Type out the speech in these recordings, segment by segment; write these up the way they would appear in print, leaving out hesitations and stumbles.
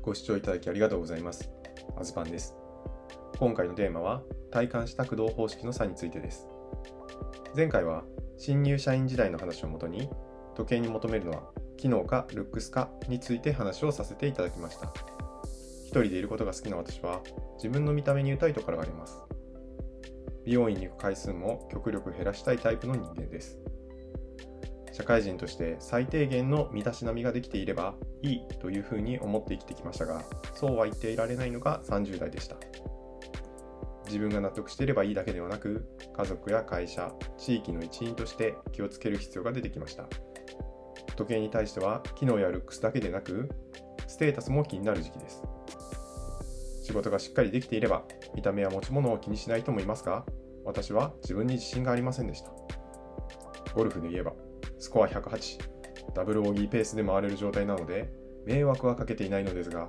ご視聴いただきありがとうございます。アズパンです。今回のテーマは体感した駆動方式の差についてです。前回は新入社員時代の話をもとに時計に求めるのは機能かルックスかについて話をさせていただきました。一人でいることが好きな私は自分の見た目に疎いところがあります。美容院に行く回数も極力減らしたいタイプの人間です。社会人として最低限の身だしなみができていればいいというふうに思って生きてきましたが、そうは言っていられないのが30代でした。自分が納得していればいいだけではなく、家族や会社、地域の一員として気をつける必要が出てきました。時計に対しては機能やルックスだけでなく、ステータスも気になる時期です。仕事がしっかりできていれば見た目や持ち物を気にしない人もいますが、私は自分に自信がありませんでした。ゴルフで言えばスコア108、ダブルオーギーペースで回れる状態なので、迷惑はかけていないのですが、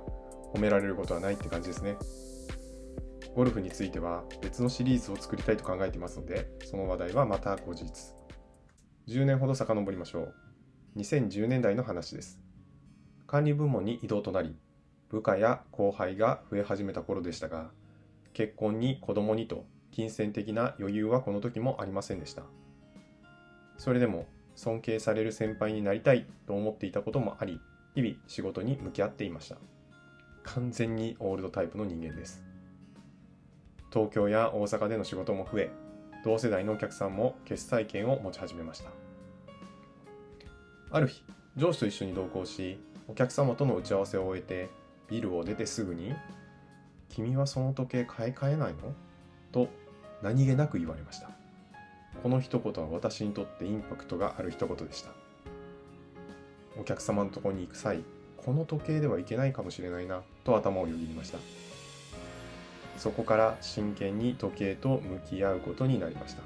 褒められることはないって感じですね。ゴルフについては別のシリーズを作りたいと考えていますので、その話題はまた後日。10年ほど遡りましょう。2010年代の話です。管理部門に異動となり、部下や後輩が増え始めた頃でしたが、結婚に子供にと金銭的な余裕はこの時もありませんでした。それでも尊敬される先輩になりたいと思っていたこともあり、日々仕事に向き合っていました。完全にオールドタイプの人間です。東京や大阪での仕事も増え、同世代のお客さんも決済権を持ち始めました。ある日、上司と一緒に同行し、お客様との打ち合わせを終えて、ビルを出てすぐに、君はその時計買い替えないの？と何気なく言われました。この一言は私にとってインパクトがある一言でした。お客様のところに行く際、この時計ではいけないかもしれないなと頭をよぎりました。そこから真剣に時計と向き合うことになりました。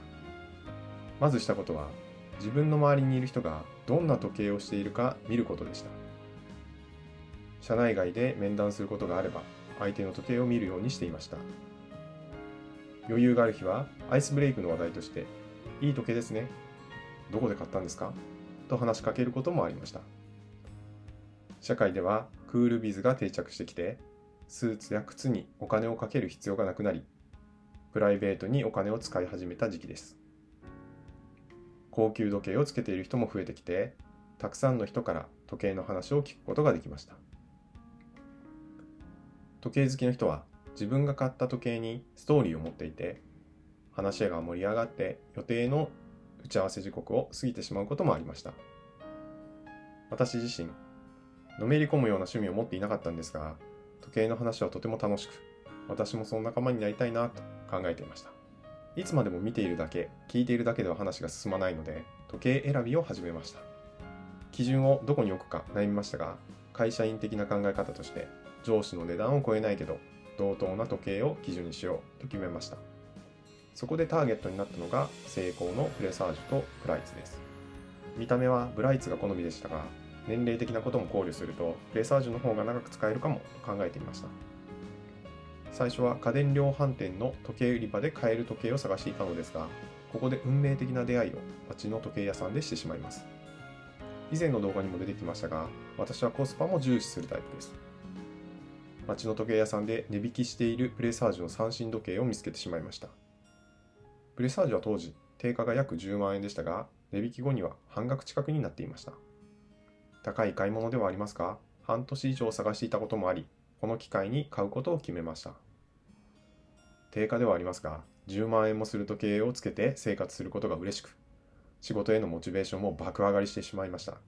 まずしたことは、自分の周りにいる人がどんな時計をしているか見ることでした。社内外で面談することがあれば、相手の時計を見るようにしていました。余裕がある日はアイスブレイクの話題として、いい時計ですね。どこで買ったんですか？と話しかけることもありました。社会ではクールビズが定着してきて、スーツや靴にお金をかける必要がなくなり、プライベートにお金を使い始めた時期です。高級時計をつけている人も増えてきて、たくさんの人から時計の話を聞くことができました。時計好きの人は自分が買った時計にストーリーを持っていて、話が盛り上がって予定の打ち合わせ時刻を過ぎてしまうこともありました。私自身、のめり込むような趣味を持っていなかったんですが、時計の話はとても楽しく、私もその仲間になりたいなと考えていました。いつまでも見ているだけ、聞いているだけでは話が進まないので、時計選びを始めました。基準をどこに置くか悩みましたが、会社員的な考え方として、上司の値段を超えないけど、同等な時計を基準にしようと決めました。そこでターゲットになったのがセイコーのプレサージュとブライツです。見た目はブライツが好みでしたが、年齢的なことも考慮するとプレサージュの方が長く使えるかもと考えていました。最初は家電量販店の時計売り場で買える時計を探していたのですが、ここで運命的な出会いを街の時計屋さんでしてしまいます。以前の動画にも出てきましたが、私はコスパも重視するタイプです。街の時計屋さんで値引きしているプレサージュの三振時計を見つけてしまいました。プレサージュは当時、定価が約10万円でしたが、値引き後には半額近くになっていました。高い買い物ではありますが、半年以上探していたこともあり、この機会に買うことを決めました。定価ではありますが、10万円もする時計をつけて生活することが嬉しく、仕事へのモチベーションも爆上がりしてしまいました。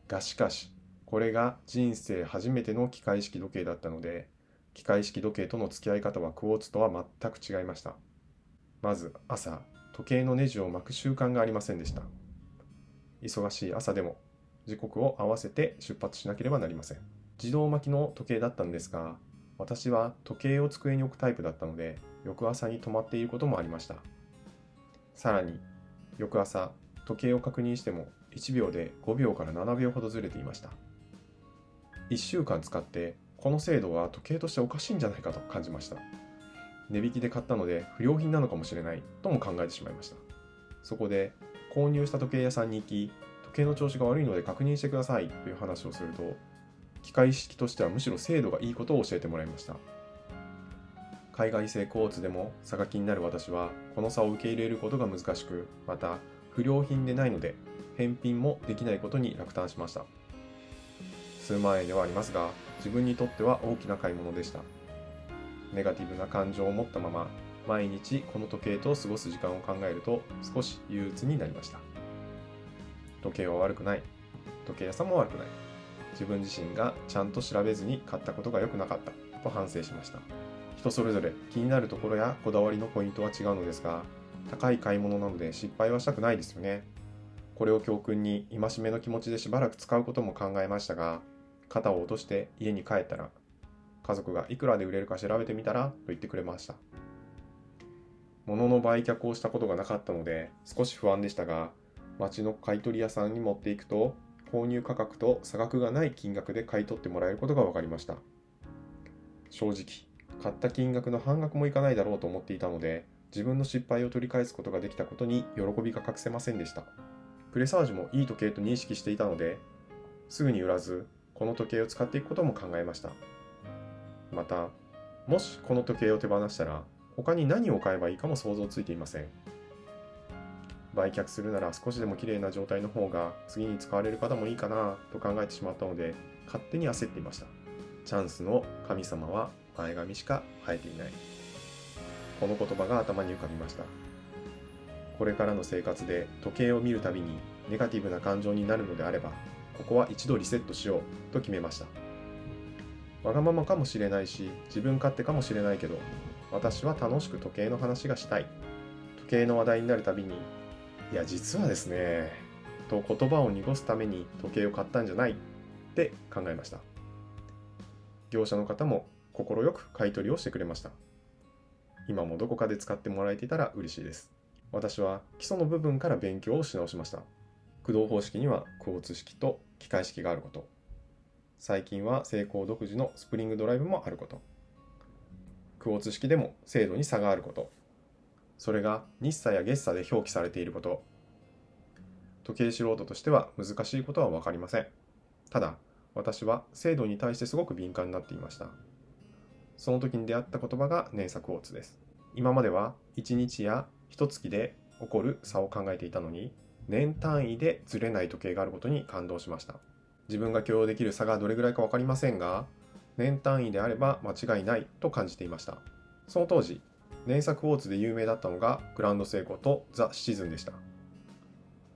がしかし、これが人生初めての機械式時計だったので、機械式時計との付き合い方はクォーツとは全く違いました。まず朝、時計のネジを巻く習慣がありませんでした。忙しい朝でも時刻を合わせて出発しなければなりません。自動巻きの時計だったんですが、私は時計を机に置くタイプだったので、翌朝に止まっていることもありました。さらに、翌朝、時計を確認しても1秒で5秒から7秒ほどずれていました。1週間使って、この精度は時計としておかしいんじゃないかと感じました。値引きで買ったので不良品なのかもしれないとも考えてしまいました。そこで購入した時計屋さんに行き、時計の調子が悪いので確認してくださいという話をすると、機械式としてはむしろ精度がいいことを教えてもらいました。海外製クォーツでも差が気になる私はこの差を受け入れることが難しく、また不良品でないので返品もできないことに落胆しました。数万円ではありますが、自分にとっては大きな買い物でした。ネガティブな感情を持ったまま毎日この時計と過ごす時間を考えると少し憂鬱になりました。時計は悪くない。時計屋さんも悪くない。自分自身がちゃんと調べずに買ったことが良くなかったと反省しました。人それぞれ気になるところやこだわりのポイントは違うのですが、高い買い物なので失敗はしたくないですよね。これを教訓に戒めの気持ちでしばらく使うことも考えましたが、肩を落として家に帰ったら、家族がいくらで売れるか調べてみたらと言ってくれました。物の売却をしたことがなかったので少し不安でしたが、町の買取屋さんに持っていくと購入価格と差額がない金額で買い取ってもらえることが分かりました。正直、買った金額の半額もいかないだろうと思っていたので、自分の失敗を取り返すことができたことに喜びが隠せませんでした。プレサージュもいい時計と認識していたので、すぐに売らず、この時計を使っていくことも考えました。また、もしこの時計を手放したら、他に何を買えばいいかも想像ついていません。売却するなら少しでも綺麗な状態の方が次に使われる方もいいかなと考えてしまったので、勝手に焦っていました。チャンスの神様は前髪しか生えていない。この言葉が頭に浮かびました。これからの生活で時計を見るたびにネガティブな感情になるのであれば、ここは一度リセットしようと決めました。わがままかもしれないし、自分勝手かもしれないけど、私は楽しく時計の話がしたい。時計の話題になるたびに、いや実はですね、と言葉を濁すために時計を買ったんじゃないって考えました。業者の方も快く買い取りをしてくれました。今もどこかで使ってもらえていたら嬉しいです。私は基礎の部分から勉強をし直しました。駆動方式にはクォーツ式と機械式があること。最近はセイコー独自のスプリングドライブもあること。クォーツ式でも精度に差があること。それが日差や月差で表記されていること。時計素人としては難しいことは分かりません。ただ、私は精度に対してすごく敏感になっていました。その時に出会った言葉が年差クォーツです。今までは1日や1月で起こる差を考えていたのに、年単位でずれない時計があることに感動しました。自分が許容できる差がどれぐらいか分かりませんが、年単位であれば間違いないと感じていました。その当時、年差クォーツで有名だったのがグランドセイコーとザ・シチズンでした。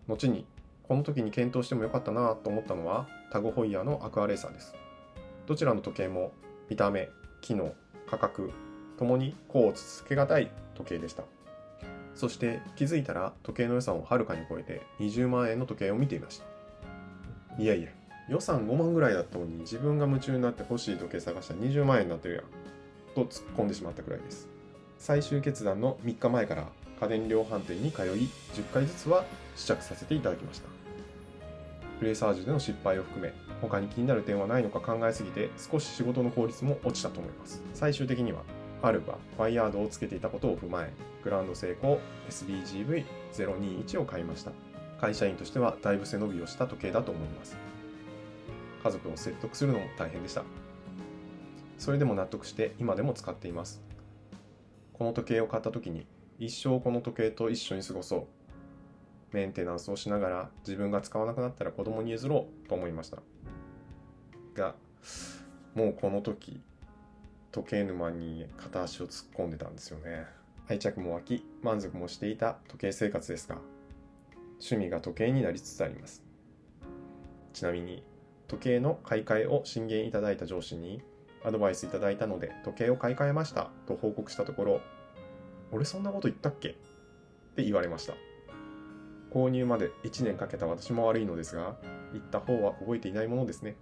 後に、この時に検討してもよかったなと思ったのはタグホイヤーのアクアレーサーです。どちらの時計も見た目、機能、価格ともに甲乙つけがたい時計でした。そして気づいたら時計の予算をはるかに超えて20万円の時計を見ていました。いやいや、予算5万ぐらいだったのに自分が夢中になって欲しい時計探したら20万円になってるやんと突っ込んでしまったくらいです。最終決断の3日前から家電量販店に通い10回ずつは試着させていただきました。プレーサージュでの失敗を含め他に気になる点はないのか考えすぎて少し仕事の効率も落ちたと思います。最終的にはアルバワイヤードをつけていたことを踏まえグランドセイコー SBGV021 を買いました。会社員としてはだいぶ背伸びをした時計だと思います。家族を説得するのも大変でした。それでも納得して今でも使っています。この時計を買った時に一生この時計と一緒に過ごそう。メンテナンスをしながら自分が使わなくなったら子供に譲ろうと思いました。が、もうこの時、時計沼に片足を突っ込んでたんですよね。愛着も湧き、満足もしていた時計生活ですが、趣味が時計になりつつあります。ちなみに、時計の買い替えを進言いただいた上司にアドバイスいただいたので時計を買い替えましたと報告したところ、俺そんなこと言ったっけって言われました。購入まで1年かけた私も悪いのですが、言った方は覚えていないものですね。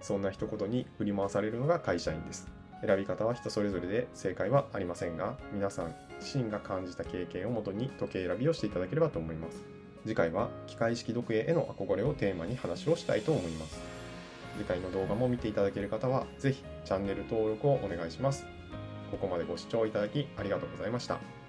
そんな一言に振り回されるのが会社員です。選び方は人それぞれで正解はありませんが、皆さん自身が感じた経験をもとに時計選びをしていただければと思います。次回は機械式時計への憧れをテーマに話をしたいと思います。次回の動画も見ていただける方は、ぜひチャンネル登録をお願いします。ここまでご視聴いただきありがとうございました。